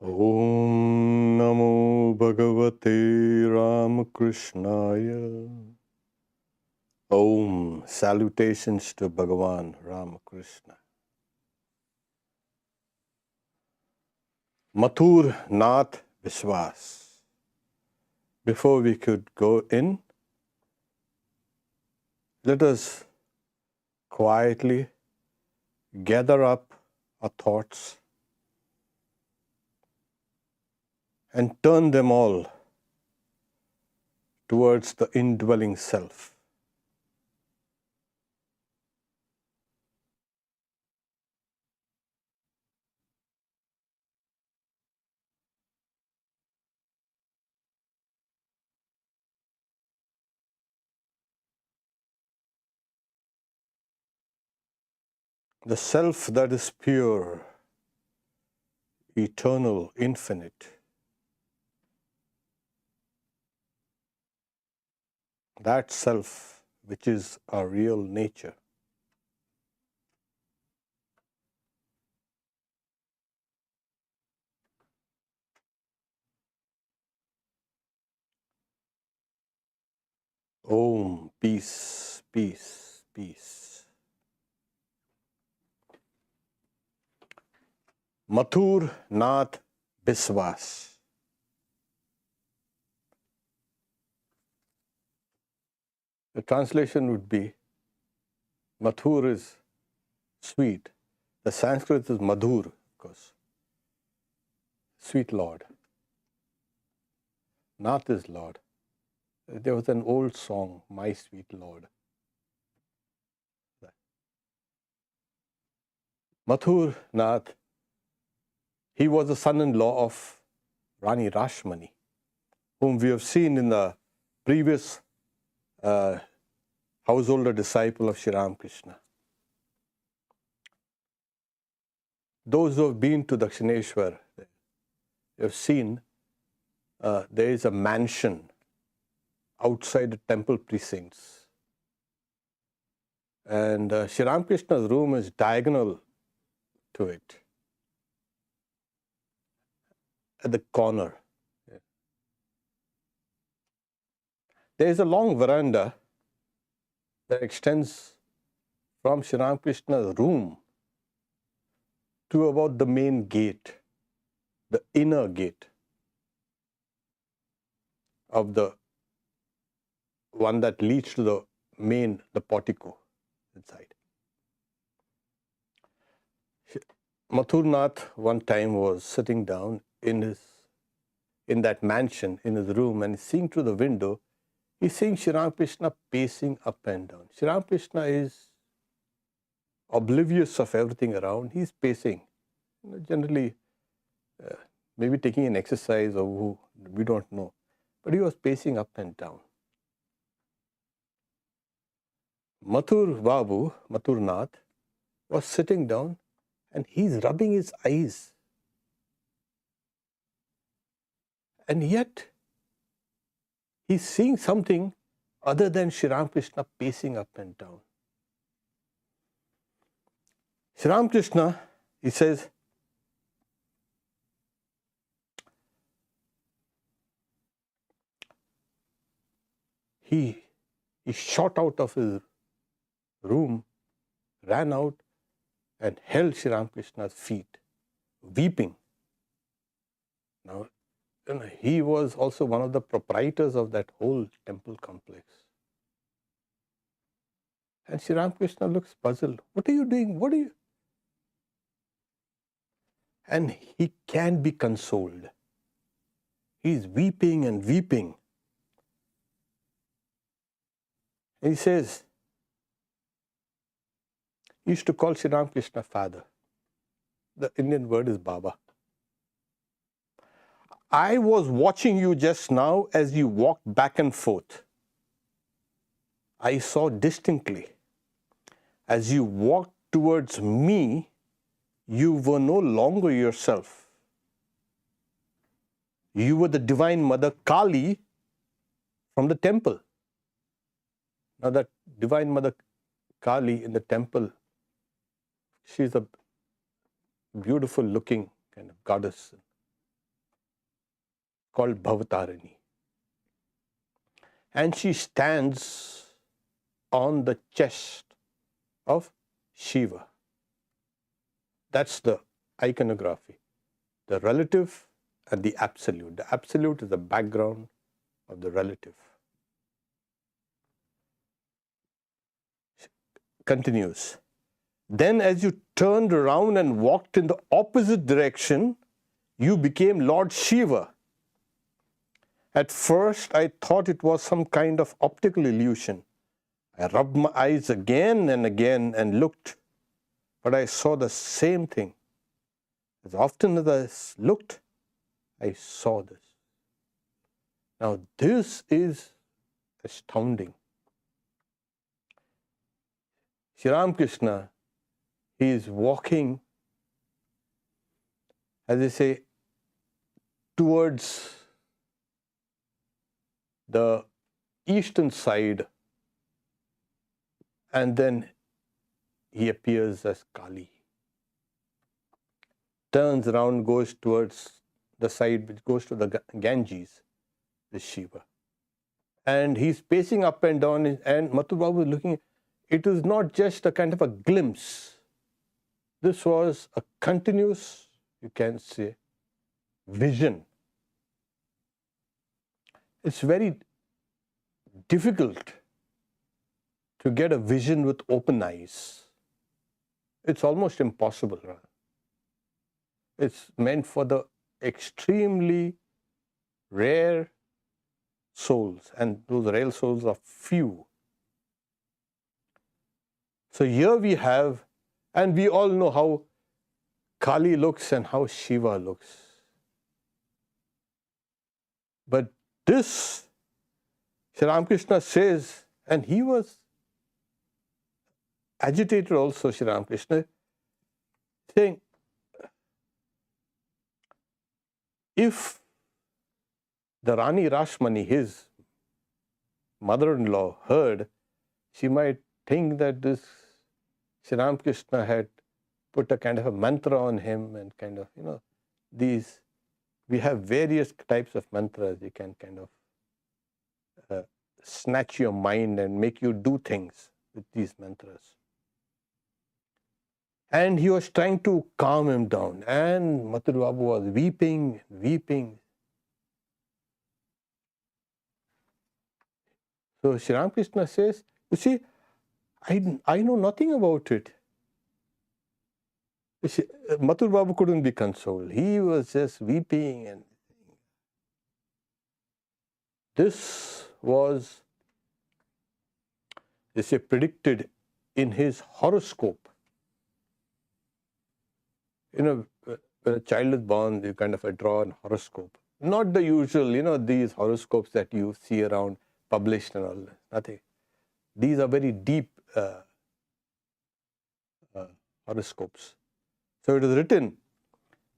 Om Namo Bhagavate Ramakrishnaya. Om. Salutations to Bhagavan Ramakrishna. Mathur, Nath, Biswas. Before we could go in, let us quietly gather up our thoughts and turn them all towards the indwelling self. The self that is pure, eternal, infinite. That self which is our real nature. Om, peace, peace, peace. Mathur, Nath, Biswas. The translation would be, Mathur is sweet. The Sanskrit is Madhur, of course. Sweet Lord. Nath is Lord. There was an old song, My Sweet Lord. Mathur Nath, he was the son-in-law of Rani Rashmani, whom we have seen in the previous householder disciple of Sri Ramakrishna. Those who have been to Dakshineswar, have seen there is a mansion outside the temple precincts. And Sri Ramakrishna's room is diagonal to it, at the corner. There is a long veranda that extends from Sri Ramakrishna's room to about the main gate, the inner gate of the one that leads to the main, the portico inside. Mathur Nath one time was sitting down in that mansion, in his room, and seeing through the window, he's seeing Sri Ramakrishna pacing up and down. Sri Ramakrishna is oblivious of everything around. He's pacing, generally maybe taking an exercise or who, we don't know. But he was pacing up and down. Mathur Babu, Mathur Nath, was sitting down and he's rubbing his eyes. And yet, he's seeing something other than Sri Ramakrishna pacing up and down. Sri Ramakrishna, he says, he shot out of his room, ran out and held Sri Ramakrishna's feet, weeping. Now, he was also one of the proprietors of that whole temple complex. And Sri Ramakrishna looks puzzled. What are you doing? What are you? And he can be consoled. He's weeping and weeping. And he says, he used to call Sri Ramakrishna father. The Indian word is Baba. I was watching you just now as you walked back and forth. I saw distinctly. As you walked towards me, you were no longer yourself. You were the Divine Mother Kali from the temple. Now that Divine Mother Kali in the temple, she's a beautiful looking kind of goddess. called Bhavatarini. And she stands on the chest of Shiva. That's the iconography. The relative and the absolute. The absolute is the background of the relative. Continues. Then as you turned around and walked in the opposite direction, you became Lord Shiva. At first, I thought it was some kind of optical illusion. I rubbed my eyes again and again and looked, but I saw the same thing. As often as I looked, I saw this. Now, this is astounding. Sri Ramakrishna, he is walking, as they say, towards the eastern side, and then he appears as Kali. Turns around, goes towards the side which goes to the Ganges, the Shiva. And he's pacing up and down, and Mathur Babu is looking. It is not just a kind of a glimpse. This was a continuous, you can say, vision. It's very difficult to get a vision with open eyes. It's almost impossible. It's meant for the extremely rare souls, and those rare souls are few. So here we have, and we all know how Kali looks and how Shiva looks. But this, Sri Ramakrishna says, and he was agitated also, Sri Ramakrishna, saying, if the Rani Rashmani, his mother-in-law, heard, she might think that this Sri Ramakrishna had put a kind of a mantra on him, and kind of, these, we have various types of mantras. You can kind of snatch your mind and make you do things with these mantras. And he was trying to calm him down, and Mathur Babu was weeping, weeping. So Sri Ramakrishna says, you see, I know nothing about it. You see, Mathur Babu couldn't be consoled. He was just weeping, and this was, they say, predicted in his horoscope. When a child is born, you kind of draw an horoscope. Not the usual, these horoscopes that you see around published and all that. Nothing. These are very deep horoscopes. So it is written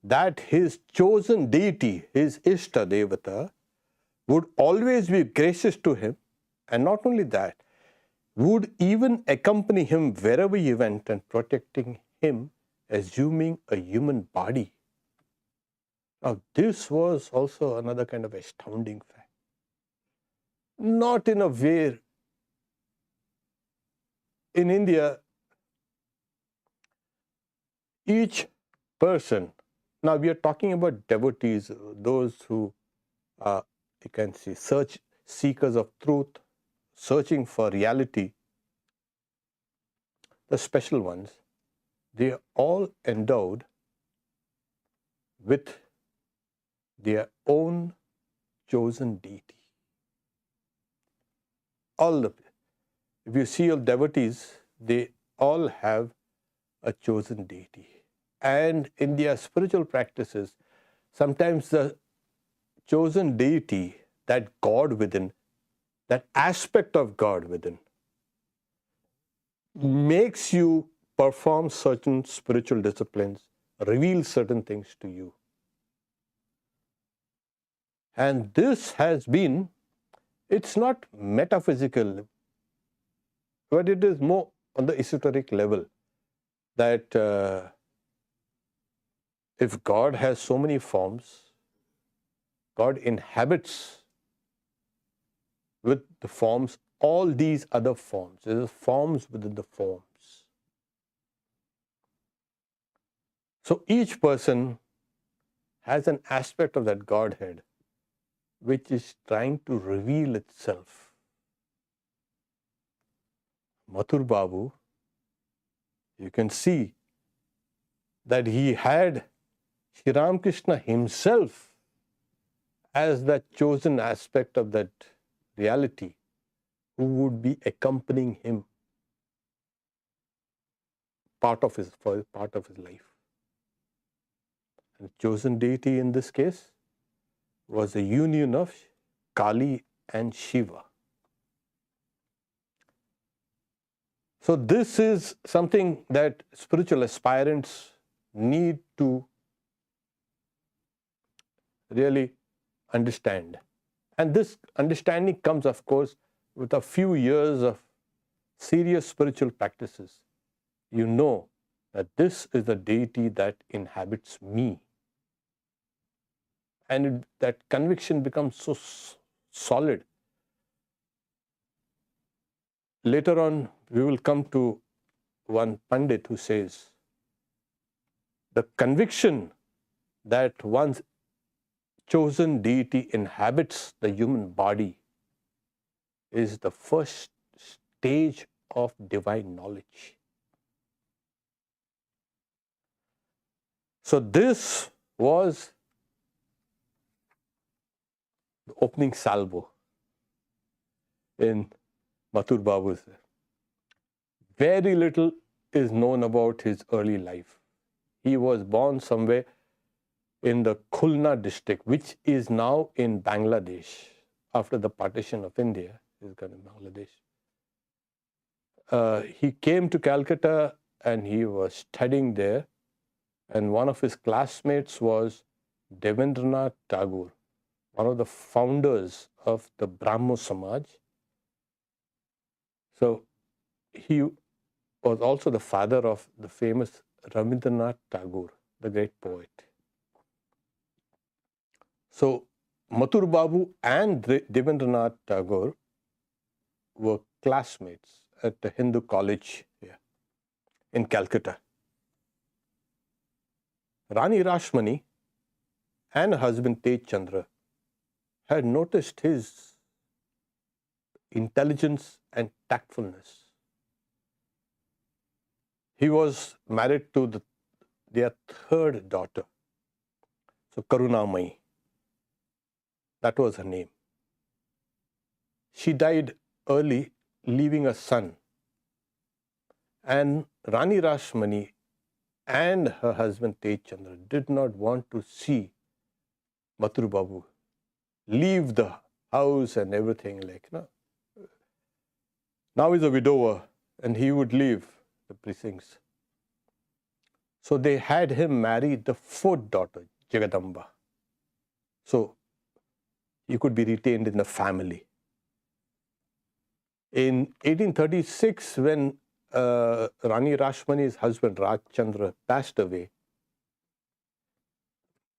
that his chosen deity, his Ishta Devata, would always be gracious to him, and not only that, would even accompany him wherever he went and protecting him, assuming a human body. Now, this was also another kind of astounding fact. Not in a way. In India, each person, now we are talking about devotees, those who you can see, seekers of truth, searching for reality, the special ones, they are all endowed with their own chosen deity. If you see all devotees, they all have a chosen deity. And in their spiritual practices, sometimes the chosen deity, that God within, that aspect of God within, makes you perform certain spiritual disciplines, reveal certain things to you. And this has been, it's not metaphysical, but it is more on the esoteric level, that if God has so many forms, God inhabits with the forms, all these other forms. There are forms within the forms. So each person has an aspect of that Godhead which is trying to reveal itself. Mathur Babu, you can see that he had Sri Ramakrishna himself as that chosen aspect of that reality who would be accompanying him for part of his life. And the chosen deity in this case was the union of Kali and Shiva. So this is something that spiritual aspirants need to really understand. And this understanding comes, of course, with a few years of serious spiritual practices. You know that this is the deity that inhabits me. And that conviction becomes so solid. Later on, we will come to one Pandit who says, the conviction that one's chosen deity inhabits the human body is the first stage of divine knowledge. So this was the opening salvo in Mathur Babu's. Very little is known about his early life. He was born somewhere in the Khulna district, which is now in Bangladesh. After the partition of India, he's gone in Bangladesh. He came to Calcutta and he was studying there. And one of his classmates was Devendranath Tagore, one of the founders of the Brahmo Samaj. So he was also the father of the famous Rabindranath Tagore, the great poet. So Mathur Babu and Devendranath Tagore were classmates at the Hindu college here in Calcutta. Rani Rashmani and her husband Tej Chandra had noticed his intelligence and tactfulness. He was married to their third daughter, so Karunamai. That was her name. She died early, leaving a son. And Rani Rashmani and her husband Tej Chandra did not want to see Mathur Babu leave the house and everything, like, no. Now he's a widower and he would leave the precincts. So they had him marry the fourth daughter, Jagadamba. So he could be retained in the family. In 1836, when Rani Rashmani's husband Rajchandra passed away,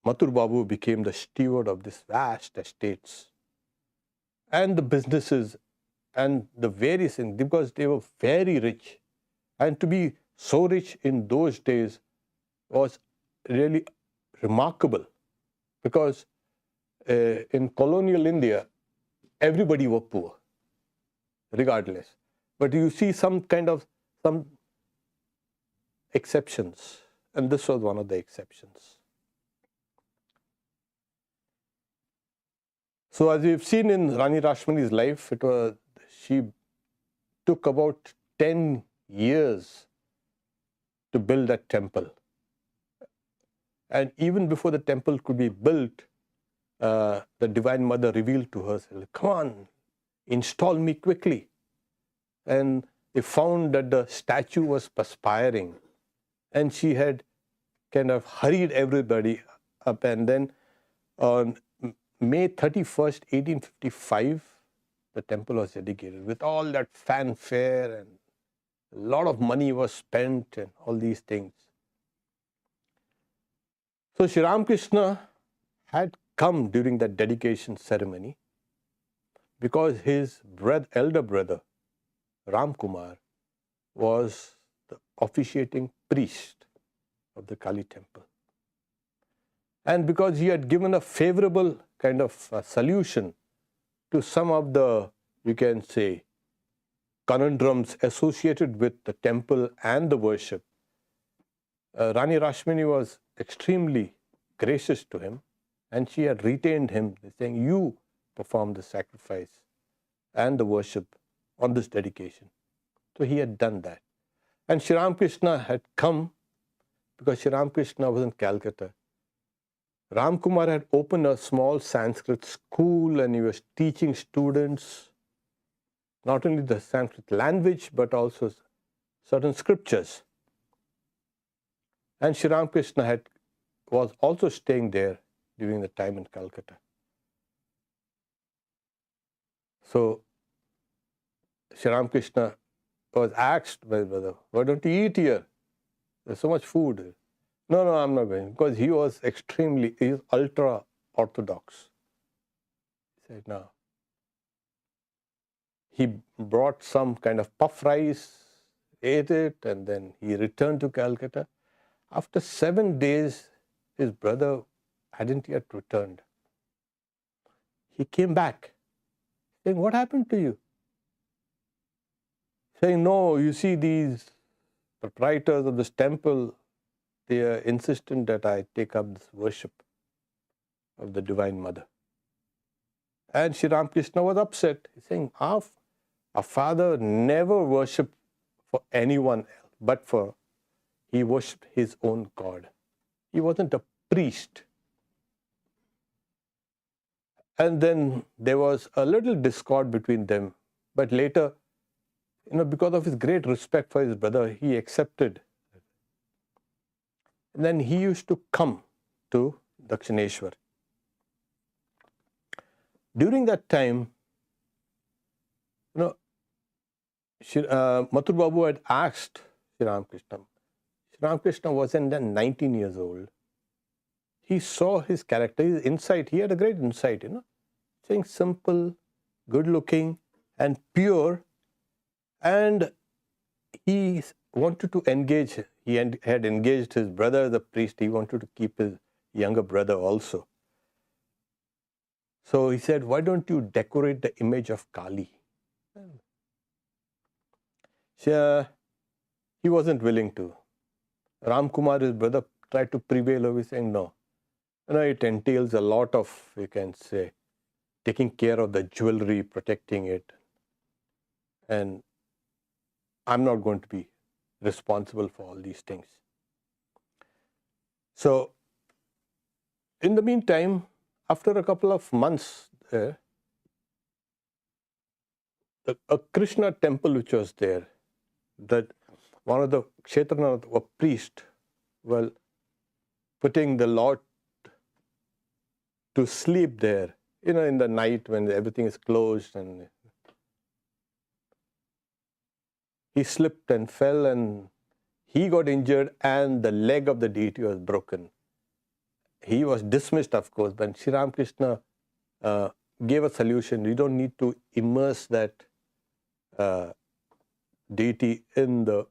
Mathur Babu became the steward of this vast estates and the businesses and the various things, because they were very rich. And to be so rich in those days was really remarkable, because in colonial India, everybody was poor, regardless. But you see some exceptions, and this was one of the exceptions. So as we've seen in Rani Rashmani's life, she took about 10 years to build that temple. And even before the temple could be built, the Divine Mother revealed to her, "Come on, install me quickly." And they found that the statue was perspiring, and she had kind of hurried everybody up. And then on May 31st, 1855, the temple was dedicated with all that fanfare, and a lot of money was spent and all these things. So Sri Ramakrishna had come during that dedication ceremony because his elder brother, Ram Kumar, was the officiating priest of the Kali temple. And because he had given a favorable kind of solution to some of the, you can say, conundrums associated with the temple and the worship, Rani Rashmini was extremely gracious to him, and she had retained him, saying, "You perform the sacrifice and the worship on this dedication." So he had done that. And Sri Ramakrishna had come because Sri Ramakrishna was in Calcutta. Ram Kumar had opened a small Sanskrit school, and he was teaching students not only the Sanskrit language but also certain scriptures. And Sri Ramakrishna was also staying there during the time in Calcutta. So Sri Ramakrishna was asked by his brother, "Why don't you eat here? There's so much food." No, I'm not going. Because he was ultra orthodox. He said, no. He brought some kind of puff rice, ate it, and then he returned to Calcutta. After 7 days, his brother hadn't yet returned. He came back, saying, "What happened to you?" Saying, "No, you see, these proprietors of this temple, they are insistent that I take up this worship of the Divine Mother." And Sri Ramakrishna was upset. He's saying, our father never worshipped for anyone else, but he worshipped his own God. He wasn't a priest. And then there was a little discord between them. But later, because of his great respect for his brother, he accepted. And then he used to come to Dakshineswar. During that time, Mathur Babu had asked Sri Ramakrishna. Sri Ramakrishna was then 19 years old. He saw his character, his insight. He had a great insight, saying simple, good looking, and pure. And he wanted to engage. He had engaged his brother, the priest. He wanted to keep his younger brother also. So he said, "Why don't you decorate the image of Kali?" He wasn't willing to. Ram Kumar, his brother, tried to prevail over, saying, "No. It entails a lot of, you can say, taking care of the jewelry, protecting it. And I'm not going to be responsible for all these things." So, in the meantime, after a couple of months there, a Krishna temple which was there, that one of the Kshetranath, a priest, putting the Lord to sleep there, in the night when everything is closed, and he slipped and fell, and he got injured, and the leg of the deity was broken. He was dismissed, of course, but Sri Ramakrishna gave a solution. You don't need to immerse that deity in the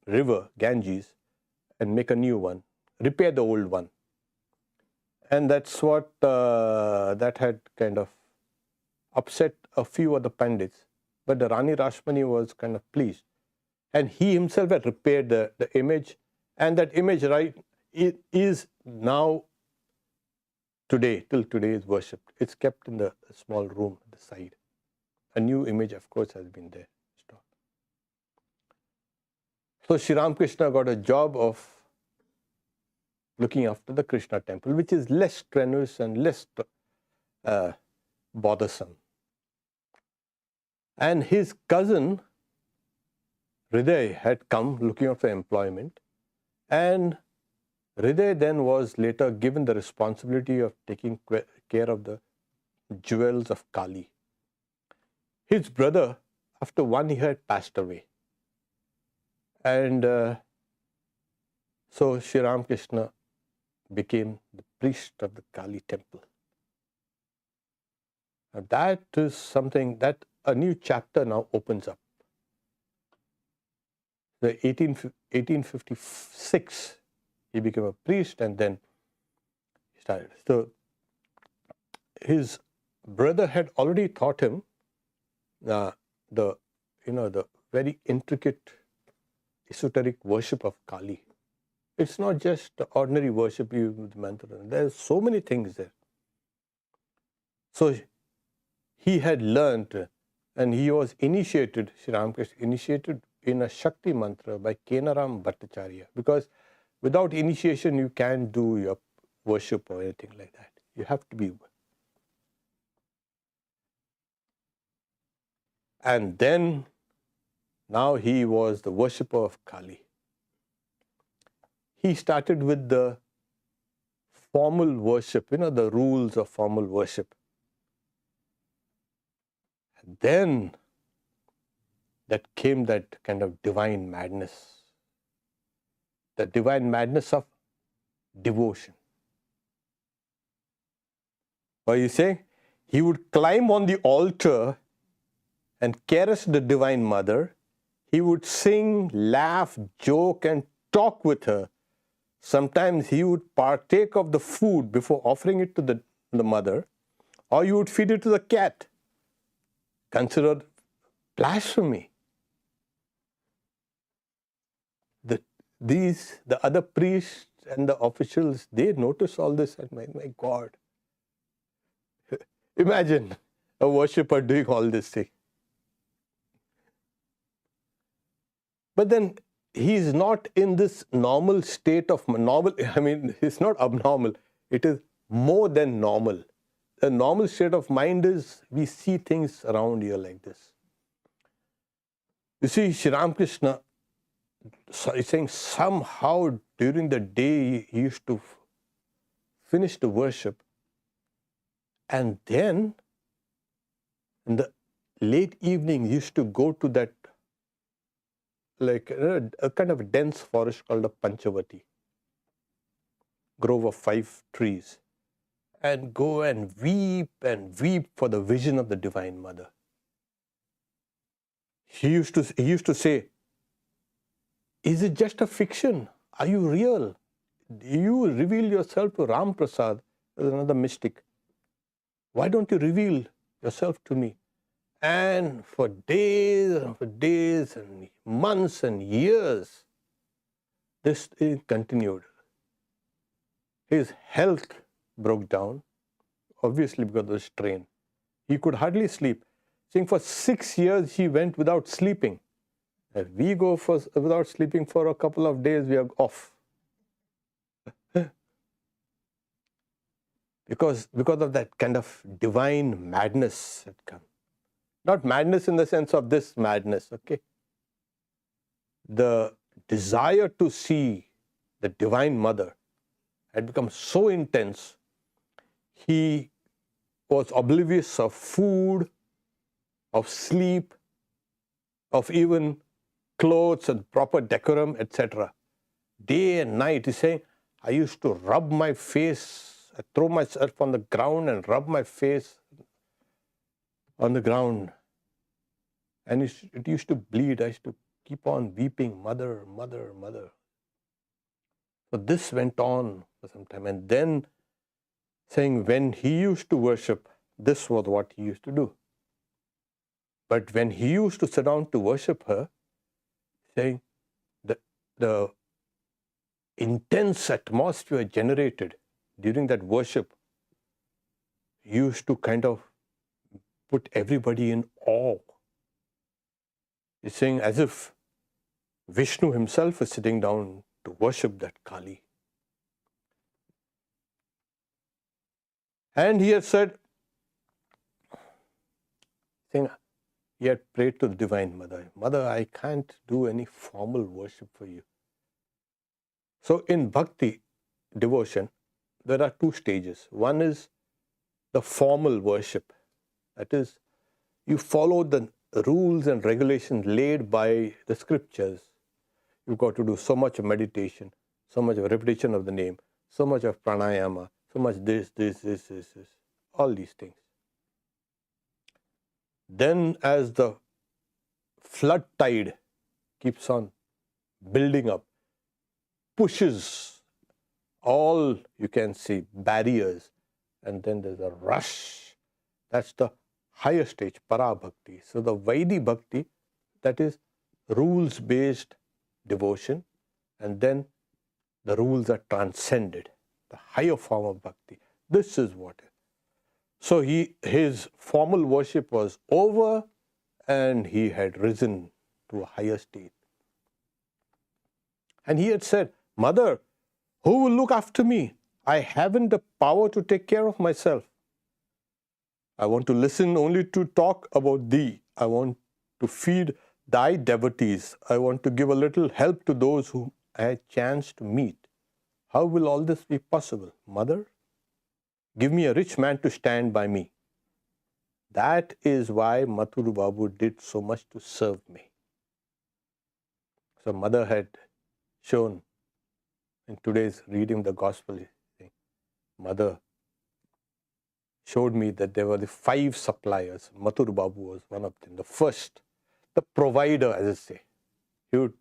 river, Ganges, and make a new one. Repair the old one. And that's what that had kind of upset a few of the Pandits. But the Rani Rashmani was kind of pleased. And he himself had repaired the image. And that image, it is now, till today is worshipped. It's kept in the small room at the side. A new image, of course, has been there. So Sri Ramakrishna got a job of looking after the Krishna temple, which is less strenuous and less bothersome. And his cousin, Hriday, had come looking after employment. And Hriday then was later given the responsibility of taking care of the jewels of Kali. His brother, after 1 year, had passed away. And so Sri Ramakrishna became the priest of the Kali temple. Now that is something that a new chapter now opens up. The 1856, he became a priest, and then he started. So his brother had already taught him the very intricate esoteric worship of Kali. It's not just the ordinary worship you with Mathur. There's so many things there. So he had learned, and he was initiated, Sri Ramakrishna initiated in a Shakti mantra by Kenaram Bhattacharya, because without initiation you can't do your worship or anything like that. You have to be. And then, now he was the worshipper of Kali. He started with the formal worship, the rules of formal worship. And then that came that kind of divine madness, the divine madness of devotion. What are you saying? He would climb on the altar and caress the Divine Mother. He would sing, laugh, joke, and talk with her. Sometimes he would partake of the food before offering it to the mother, or you would feed it to the cat. Considered blasphemy. The other priests and the officials, they notice all this, and my God. Imagine a worshipper doing all this thing. But then he is not in this normal state of it's not abnormal. It is more than normal. The normal state of mind is we see things around here like this. You see, Sri Ramakrishna is saying somehow during the day he used to finish the worship, and then in the late evening he used to go to that a kind of dense forest called a Panchavati, grove of 5 trees, and go and weep for the vision of the Divine Mother. He used to say, is it just a fiction? Are you real? You reveal yourself to Ram Prasad, another mystic. Why don't you reveal yourself to me? And for days and months and years, this continued. His health broke down, obviously because of the strain. He could hardly sleep. Saying for 6 years he went without sleeping. If we go without sleeping for a couple of days, we are off. because of that kind of divine madness that comes. Not madness in the sense of this madness, okay? The desire to see the Divine Mother had become so intense, he was oblivious of food, of sleep, of even clothes and proper decorum, etc. Day and night, he's saying, I used to rub my face, I throw myself on the ground and rub my face on the ground. And it used to bleed. I used to keep on weeping, Mother, Mother, Mother. So this went on for some time. And then saying when he used to worship, this was what he used to do. But when he used to sit down to worship her, saying the intense atmosphere generated during that worship used to kind of put everybody in awe. He's saying as if Vishnu himself is sitting down to worship that Kali. And he had said, saying, he had prayed to the Divine Mother, Mother, I can't do any formal worship for you. So in bhakti, devotion, there are 2 stages. One is the formal worship. That is, you follow the rules and regulations laid by the scriptures. You've got to do so much of meditation, so much of repetition of the name, so much of pranayama, so much this, all these things. Then as the flood tide keeps on building up, pushes all, you can see, barriers, and then there's a rush. That's the higher stage, para bhakti. So the Vaidhi bhakti, that is rules-based devotion, and then the rules are transcended, the higher form of bhakti. This is what. So his formal worship was over, and he had risen to a higher state. And he had said, Mother, who will look after me? I haven't the power to take care of myself. I want to listen only to talk about thee. I want to feed thy devotees. I want to give a little help to those whom I had chanced to meet. How will all this be possible? Mother, give me a rich man to stand by me. That is why Mathur Babu did so much to serve me. So Mother had shown in today's reading the gospel, Mother showed me that there were the 5 suppliers. Mathur Babu was one of them. The first, the provider, as I say. He would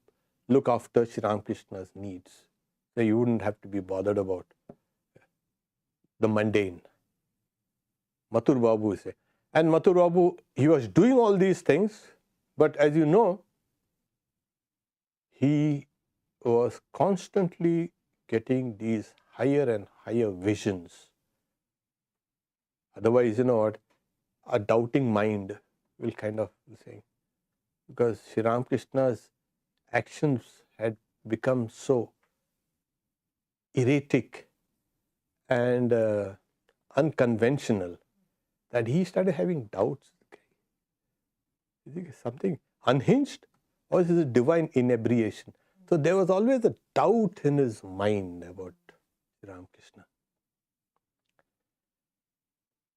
look after Sri Ramakrishna's needs. So you wouldn't have to be bothered about the mundane. Mathur Babu is. And Mathur Babu, he was doing all these things, but as you know, he was constantly getting these higher and higher visions. Otherwise, you know what, a doubting mind will kind of say, because Sri Ramakrishna's actions had become so erratic and unconventional that he started having doubts. Is it something unhinged, or is it a divine inebriation? So there was always a doubt in his mind about Sri Ramakrishna.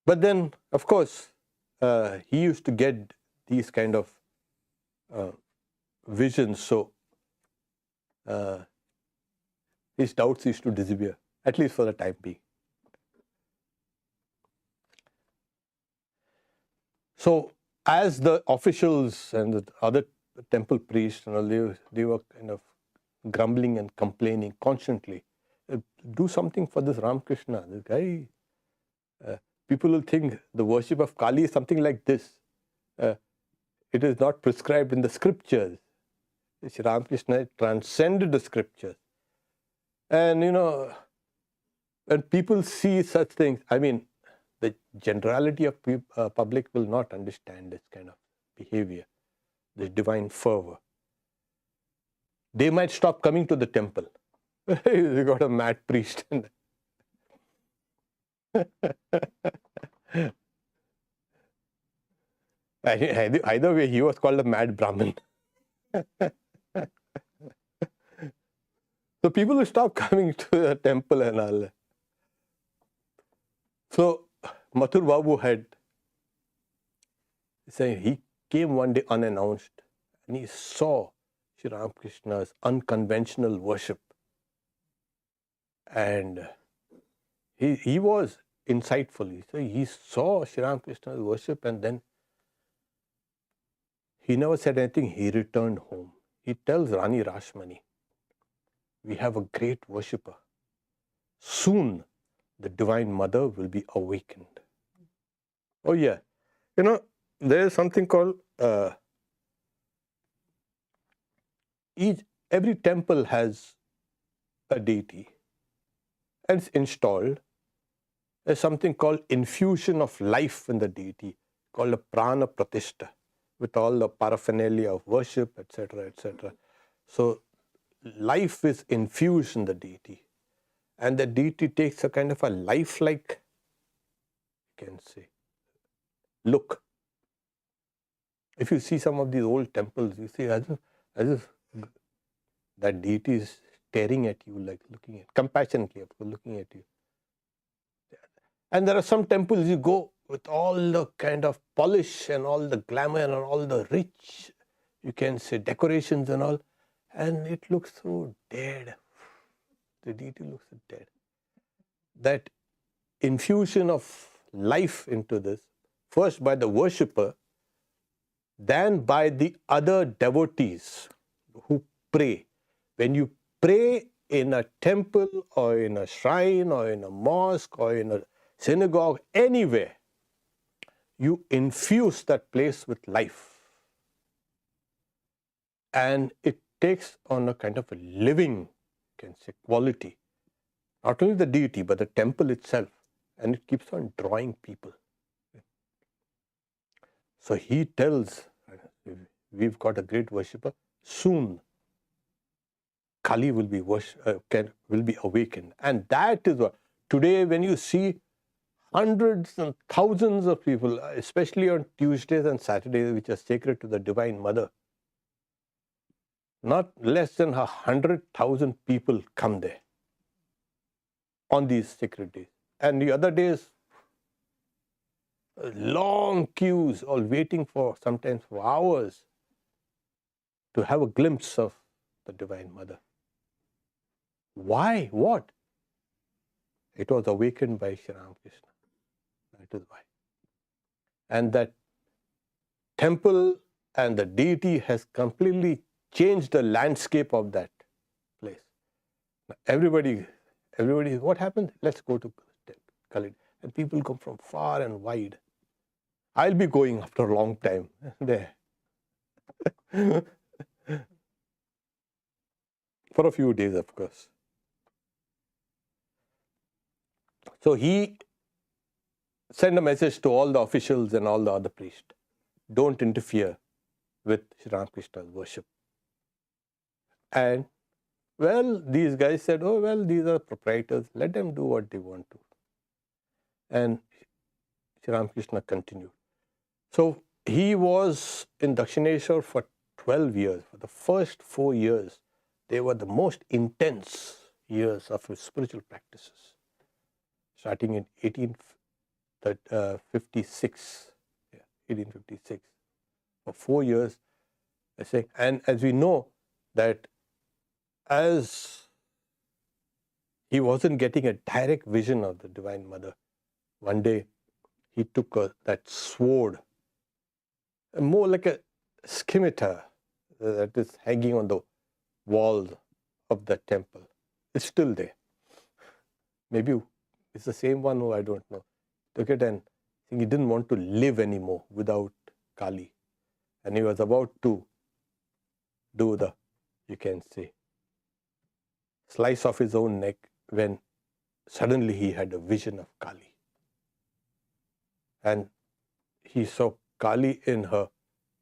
But then, of course, he used to get these kind of visions, so his doubts used to disappear, at least for the time being. So as the officials and the other temple priests, they were kind of grumbling and complaining constantly. Do something for this Ramakrishna. This guy, people will think the worship of Kali is something like this. It is not prescribed in the scriptures. Sri Ramakrishna transcended the scriptures. And when people see such things, I mean, the generality of public will not understand this kind of behavior, this divine fervor. They might stop coming to the temple. You got a mad priest. Either way, he was called a mad Brahmin. So people will stop coming to the temple and all. So Mathur Babu had said he came one day unannounced and he saw Sri Ramakrishna's unconventional worship. And he was insightful. So he saw Sri Ramakrishna's worship, and then he never said anything. He returned home. He tells Rani Rashmani, we have a great worshipper. Soon the Divine Mother will be awakened. Oh yeah. There is something called, every temple has a deity, and it's installed. There's something called infusion of life in the deity, called a prana pratishta, with all the paraphernalia of worship, etc., etc. So life is infused in the deity, and the deity takes a kind of a lifelike, you can say, look. If you see some of these old temples, you see as if that deity is staring at you, like looking at, compassionately looking at you. And there are some temples you go with all the kind of polish and all the glamour and all the rich, you can say, decorations and all, and it looks so dead. The deity looks so dead. that infusion of life into this, first by the worshipper, then by the other devotees who pray. When you pray in a temple or in a shrine or in a mosque or in a synagogue, anywhere, you infuse that place with life. And it takes on a kind of a living, you can say, quality. Not only the deity, but the temple itself. And it keeps on drawing people. So he tells, we've got a great worshipper. Soon, Kali will be awakened. And that is what, today when you see hundreds and thousands of people, especially on Tuesdays and Saturdays, which are sacred to the Divine Mother, not less than 100,000 people come there on these sacred days. And the other days, long queues, all waiting for, sometimes for hours, to have a glimpse of the Divine Mother. Why? What? It was awakened by Sri Ramakrishna. That is why. And that temple and the deity has completely changed the landscape of that place. Everybody, what happened? Let's go to Kali. And people come from far and wide. I'll be going after a long time there. For a few days, of course. So he sent a message to all the officials and all the other priests. Don't interfere with Sri Ramakrishna's worship. And, well, these guys said, oh, well, these are proprietors. Let them do what they want to. And Sri Ramakrishna continued. So he was in Dakshineswar for 12 years. For the first 4 years, they were the most intense years of his spiritual practices. Starting in 1856. Yeah, 1856. For 4 years, I say, and as we know that as he wasn't getting a direct vision of the Divine Mother, one day he took that sword, more like a scimitar that is hanging on the walls of the temple. It's still there. Maybe it's the same one, who I don't know. Took it and he didn't want to live anymore without Kali. And he was about to do the, you can say, slice off his own neck when suddenly he had a vision of Kali. And he saw Kali in her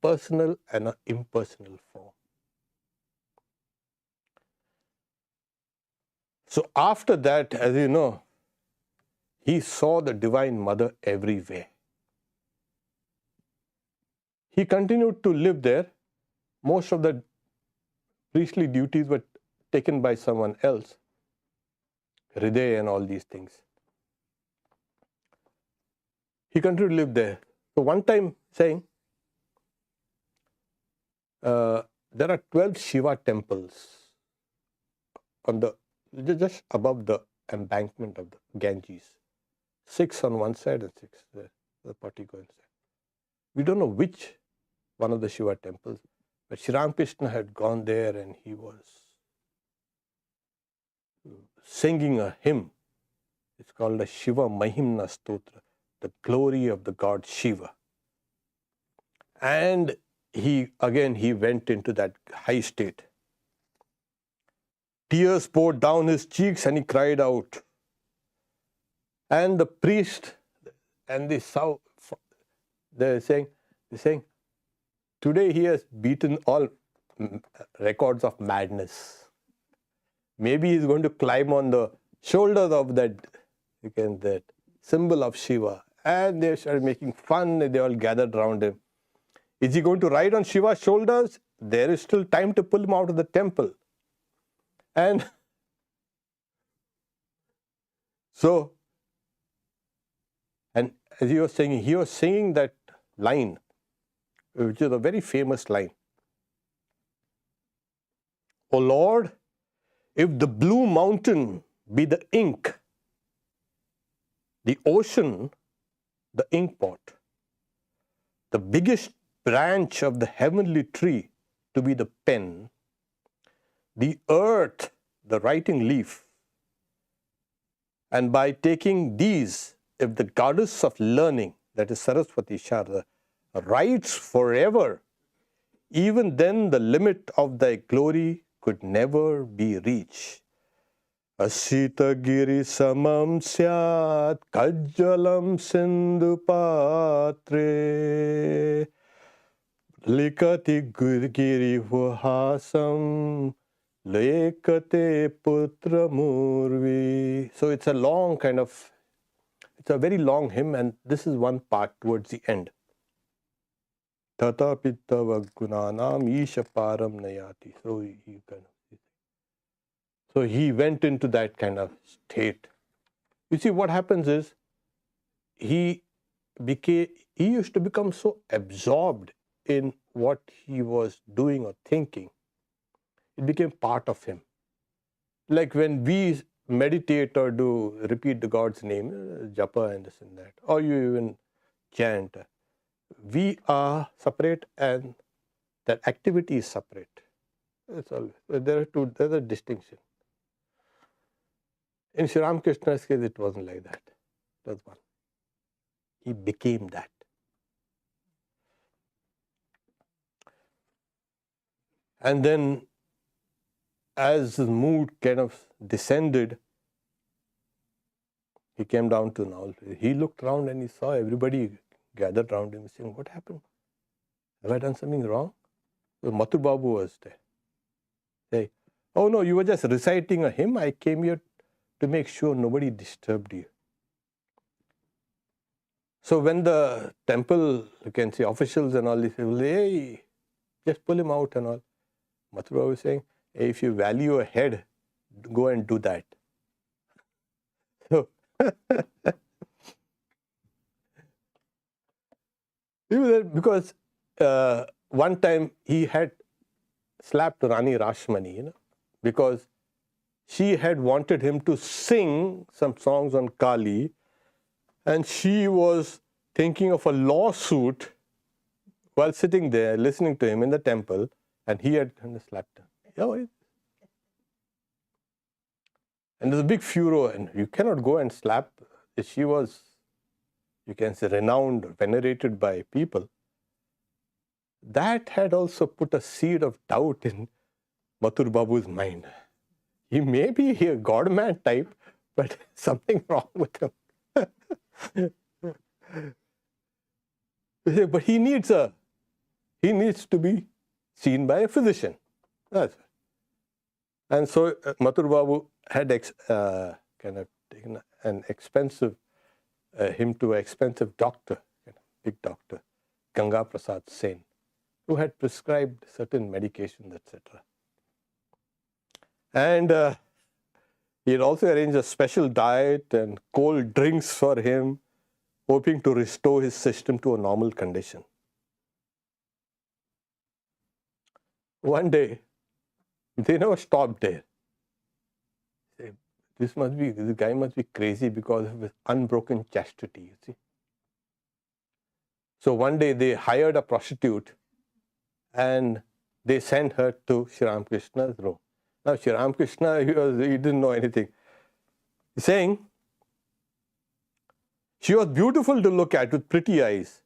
personal and her impersonal form. So after that, as you know, he saw the Divine Mother everywhere. He continued to live there. Most of the priestly duties were taken by someone else. Hriday and all these things. He continued to live there. So one time saying, there are 12 Shiva temples on the, just above the embankment of the Ganges. 6 on one side and 6 there, the portico inside. We don't know which one of the Shiva temples, but Sri Ramakrishna had gone there and he was singing a hymn. It's called a Shiva Mahimna Stotra, the glory of the god Shiva. And he went into that high state. Tears poured down his cheeks and he cried out. And the priest and they're saying, today he has beaten all records of madness. Maybe he's going to climb on the shoulders of that, that symbol of Shiva. And they started making fun, they all gathered around him. Is he going to ride on Shiva's shoulders? There is still time to pull him out of the temple. And so, and as he was singing that line, which is a very famous line. O Lord, if the blue mountain be the ink the ocean, the ink pot, the biggest branch of the heavenly tree to be the pen, the earth, the writing leaf. And by taking these, if the goddess of learning, that is Saraswati Sharda, writes forever, even then the limit of thy glory could never be reached. Asita giri samam syat kajjalam sindhu patre likati giri vahasam lekate putra murvi. So it's a long it's a very long hymn, and this is one part towards the end. Tata pitta vagunanam isha param nayati. So he went into that kind of state. You see, what happens is he used to become so absorbed in what he was doing or thinking. It became part of him. Like when we meditate or repeat the God's name, japa and this and that, or you even chant, we are separate and that activity is separate. That's all. There's a distinction. In Sri Ramakrishna's case, it wasn't like that. That's one. He became that. And then, as his mood kind of descended, he came down to now. He looked around and he saw everybody gathered around him saying, "What happened? Have I done something wrong?" So Mathur Babu was there. Say, "Oh no, you were just reciting a hymn. I came here to make sure nobody disturbed you." So when the temple, you can say officials and all these people, "Hey, just pull him out and all." Mathur Babu was saying, "Hey, if you value a head, go and do that." So because one time he had slapped Rani Rashmani, because she had wanted him to sing some songs on Kali, and she was thinking of a lawsuit while sitting there listening to him in the temple, and he had kind of slapped her. Yeah, and there's a big furor, and you cannot go and slap. She was, you can say, renowned, venerated by people. That had also put a seed of doubt in Mathur Babu's mind. He may be a God-man type, but something wrong with him. But he needs to be seen by a physician. That's it. And so Mathur Babu had kind of taken him to an expensive doctor, big doctor, Ganga Prasad Sen, who had prescribed certain medications, etc. And he had also arranged a special diet and cold drinks for him, hoping to restore his system to a normal condition. One day, they never stopped there. This guy must be crazy because of his unbroken chastity, you see. So one day they hired a prostitute and they sent her to Sri Ramakrishna's room. Now Sri Ramakrishna, he didn't know anything. He's saying, she was beautiful to look at with pretty eyes.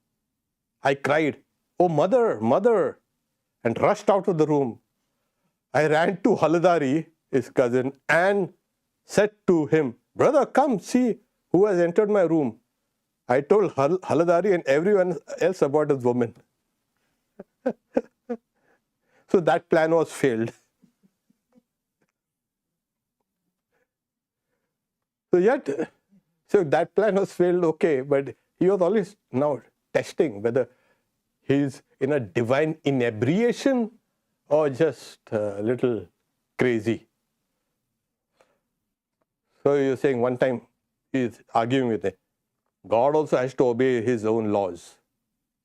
I cried, "Oh mother, mother," and rushed out of the room. I ran to Haladari, his cousin, and said to him, "Brother, come see who has entered my room." I told Haladari and everyone else about his woman. So that plan was failed. So that plan was failed, okay, but he was always now testing whether he's in a divine inebriation or just a little crazy. So you're saying one time he's arguing with him. God also has to obey his own laws.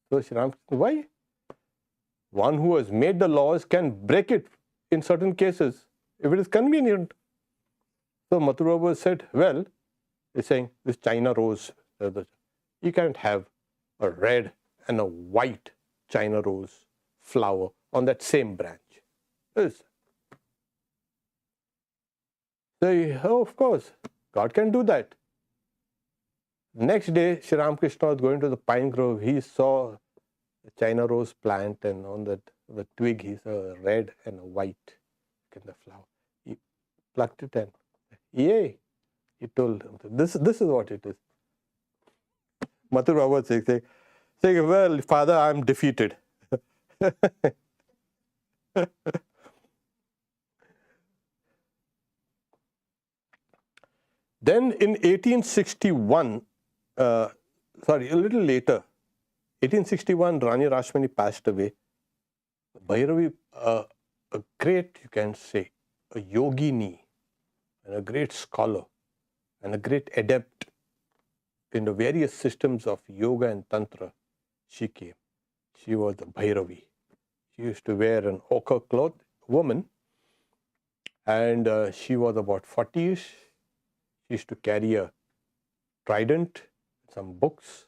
So Sri Ram, why? One who has made the laws can break it in certain cases if it is convenient. So Mathur Babu said, well, He's saying this China rose, you can't have a red and a white China rose flower on that same branch. So, oh, of course, God can do that. Next day, Sri Ramakrishna was going to the pine grove. He saw the China rose plant, and on the twig, he saw a red and a white in the flower. He plucked it and, yay! He told him, this is what it is. Mathur Baba saying, well, Father, I'm defeated. Then in 1861, a little later, 1861, Rani Rashmani passed away. Bhairavi, a great, you can say, a yogini, and a great scholar, and a great adept in the various systems of yoga and tantra, she came. She was the Bhairavi. She used to wear an ochre cloth, woman, and she was about 40ish. She used to carry a trident, some books,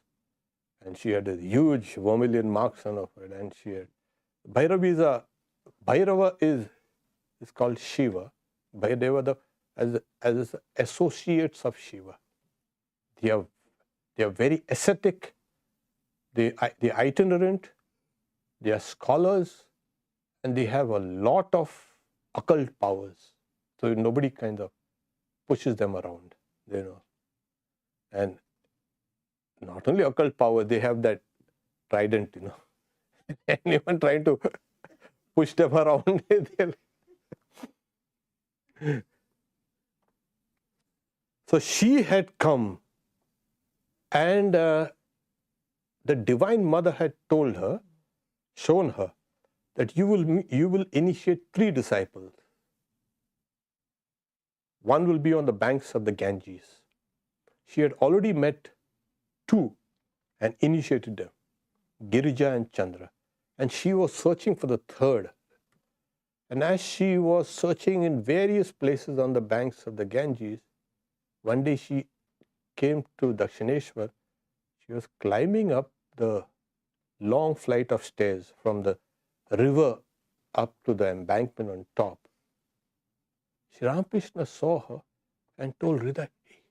and she had a huge vermilion marks on her head, and she had Bhairava is called Shiva. They were as associates of Shiva. They are very ascetic. They are itinerant. They are scholars, and they have a lot of occult powers. So nobody kind of pushes them around, And not only occult power, they have that trident, Anyone trying to push them around, So she had come, and the Divine Mother had told her, shown her, that you will initiate 3 disciples. One will be on the banks of the Ganges. She had already met 2 and initiated them, Girija and Chandra. And she was searching for the 3rd. And as she was searching in various places on the banks of the Ganges, one day she came to Dakshineswar. She was climbing up the long flight of stairs from the river up to the embankment on top. Sri Ramakrishna saw her and told Hridaya, hey,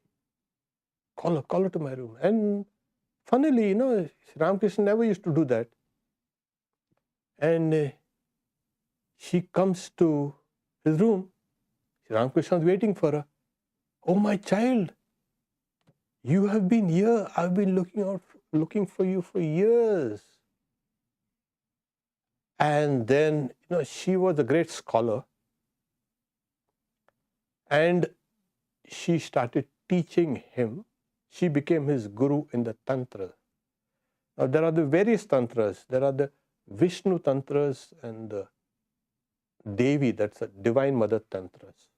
call her to my room. And funnily, Sri Ramakrishna never used to do that. And she comes to his room. Sri Ramakrishna is waiting for her. Oh, my child, you have been here. I've been looking for you for years. And then, she was a great scholar. And she started teaching him. She became his guru in the Tantra. Now, there are the various Tantras. There are the Vishnu Tantras and the Devi, that's the Divine Mother Tantras.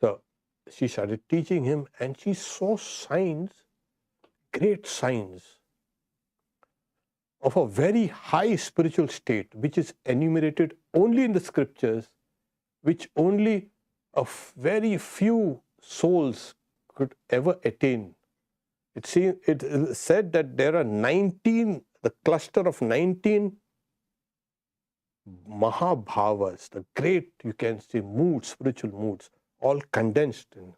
So, she started teaching him, and she saw signs, great signs, of a very high spiritual state, which is enumerated only in the scriptures, which only a very few souls could ever attain. It is said that there are 19, the cluster of 19 Mahabhavas, the great, you can say, moods, spiritual moods, all condensed in.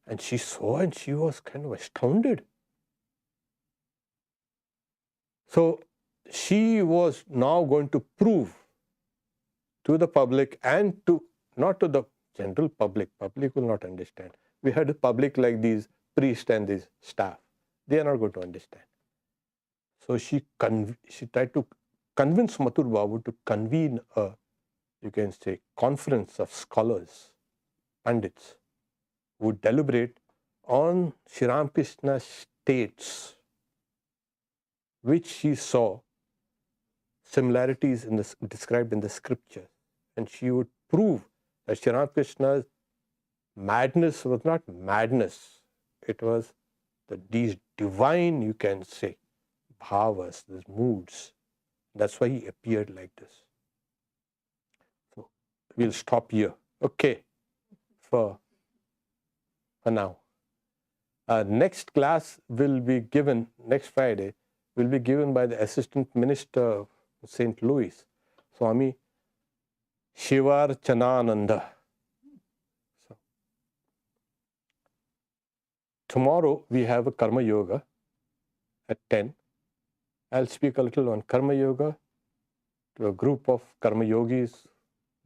And she saw, and she was kind of astounded. So she was now going to prove to the public, and not to the general public. Public will not understand. We had a public like these priests and these staff. They are not going to understand. So she tried to convince Mathur Babu to convene a, you can say, conference of scholars, pandits, who would deliberate on Sri Ramakrishna's states, which she saw similarities described in the scripture. And she would prove that Sri Ramakrishna's madness was not madness. It was these divine, you can say, bhavas, these moods. That's why he appeared like this. So we'll stop here. Okay. For for now. Next class will be given, next Friday, will be given by the Assistant Minister of St. Louis, Swami Chanananda. So, tomorrow we have a Karma Yoga at 10. I'll speak a little on Karma Yoga to a group of Karma Yogis.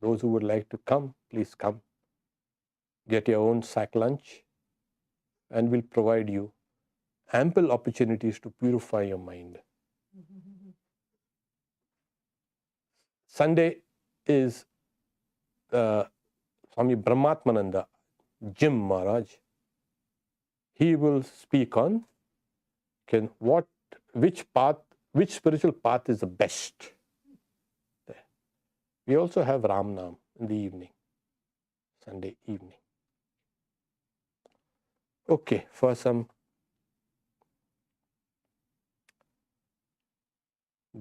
Those who would like to come, please come. Get your own sack lunch, and we'll provide you ample opportunities to purify your mind. Sunday is Swami Brahmatmananda, Jim Maharaj. He will speak on which spiritual path is the best. There. We also have Ram Nam in the evening, Sunday evening. Okay, for some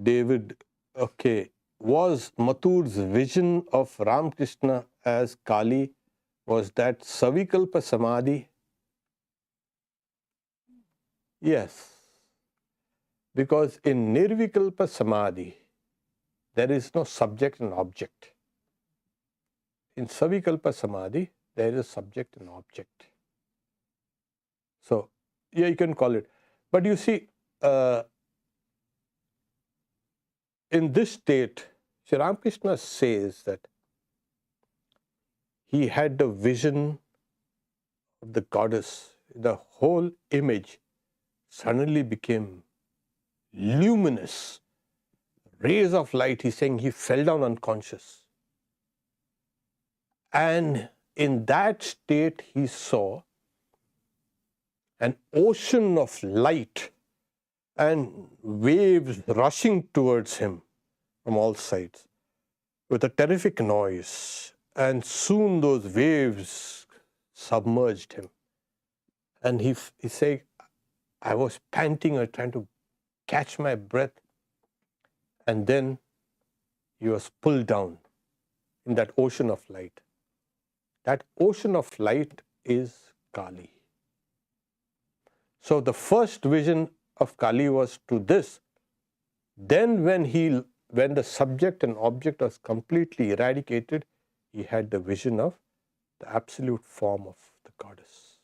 David, okay. Was Mathur's vision of Ramakrishna as Kali, was that Savikalpa Samadhi? Yes. Because in Nirvikalpa Samadhi, there is no subject and object. In Savikalpa Samadhi, there is subject and object. So, yeah, you can call it. But you see, in this state, Sri Ramakrishna says that he had the vision of the goddess. The whole image suddenly became luminous. Rays of light, he's saying he fell down unconscious. And in that state, he saw an ocean of light and waves rushing towards him from all sides with a terrific noise. And soon those waves submerged him. And he said, I was panting, trying to catch my breath. And then he was pulled down in that ocean of light. That ocean of light is Kali. So the first vision of Kali was to this. Then when the subject and object was completely eradicated, he had the vision of the absolute form of the goddess.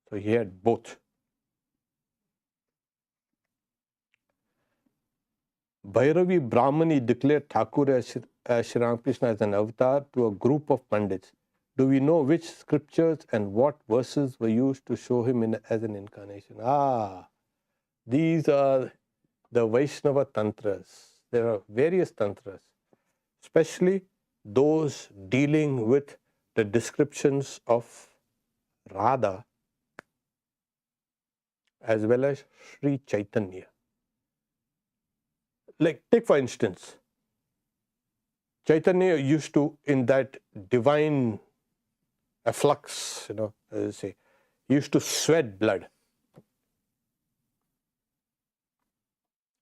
So he had both. Bhairavi Brahmani declared Thakur as Sri Ramakrishna as an avatar to a group of Pandits. Do we know which scriptures and what verses were used to show him as an incarnation? These are the Vaishnava Tantras. There are various Tantras, especially those dealing with the descriptions of Radha as well as Sri Chaitanya. Like, take for instance, Chaitanya used to, in that divine efflux, as I say, he used to sweat blood.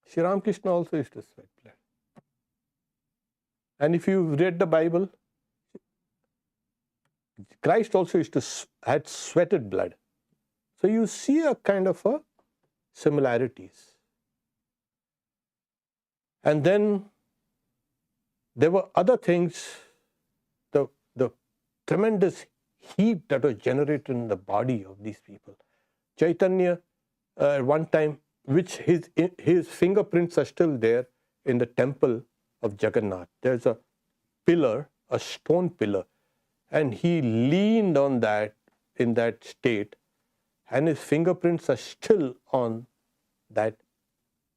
Sri Ramakrishna also used to sweat blood. And if you read the Bible, Christ also had sweated blood. So you see a kind of a similarities. And then there were other things, the tremendous heat that was generated in the body of these people. Chaitanya, at one time, which his fingerprints are still there in the temple of Jagannath. There's a pillar, a stone pillar, and he leaned on that in that state, and his fingerprints are still on that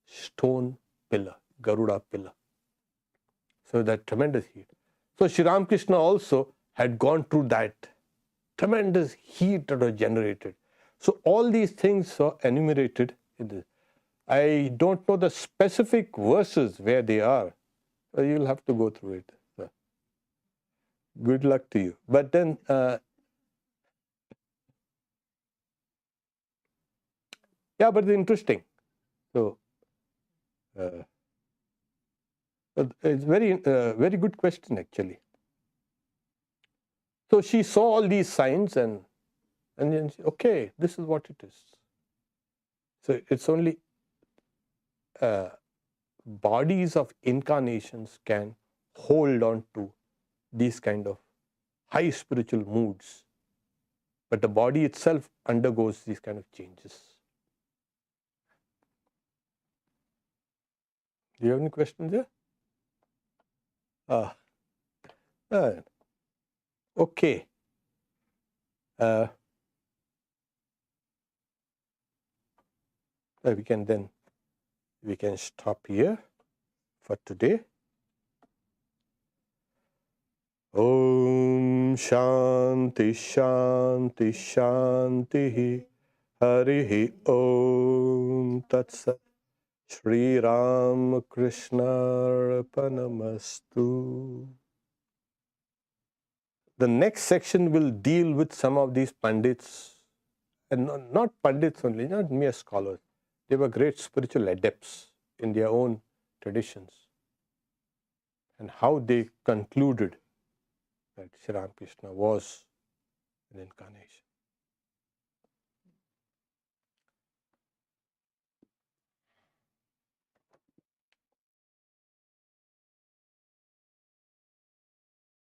stone pillar, Garuda pillar. So that tremendous heat. So Sri Ramakrishna also had gone through that tremendous heat that was generated. So all these things are enumerated in this. I don't know the specific verses where they are. So you'll have to go through it. So good luck to you. But then yeah, but it's interesting. So it's very good question actually. So she saw all these signs and then she, okay, this is what it is. So it's only bodies of incarnations can hold on to these kind of high spiritual moods, but the body itself undergoes these kind of changes. Do you have any questions there? Okay. We can stop here for today. Om Shanti Shanti Shanti Harihi Om Tat Sat. Sri Ramakrishna Arpanamastu. The next section will deal with some of these Pandits, and not Pandits only, not mere scholars. They were great spiritual adepts in their own traditions, and how they concluded that Sri Ramakrishna was an incarnation.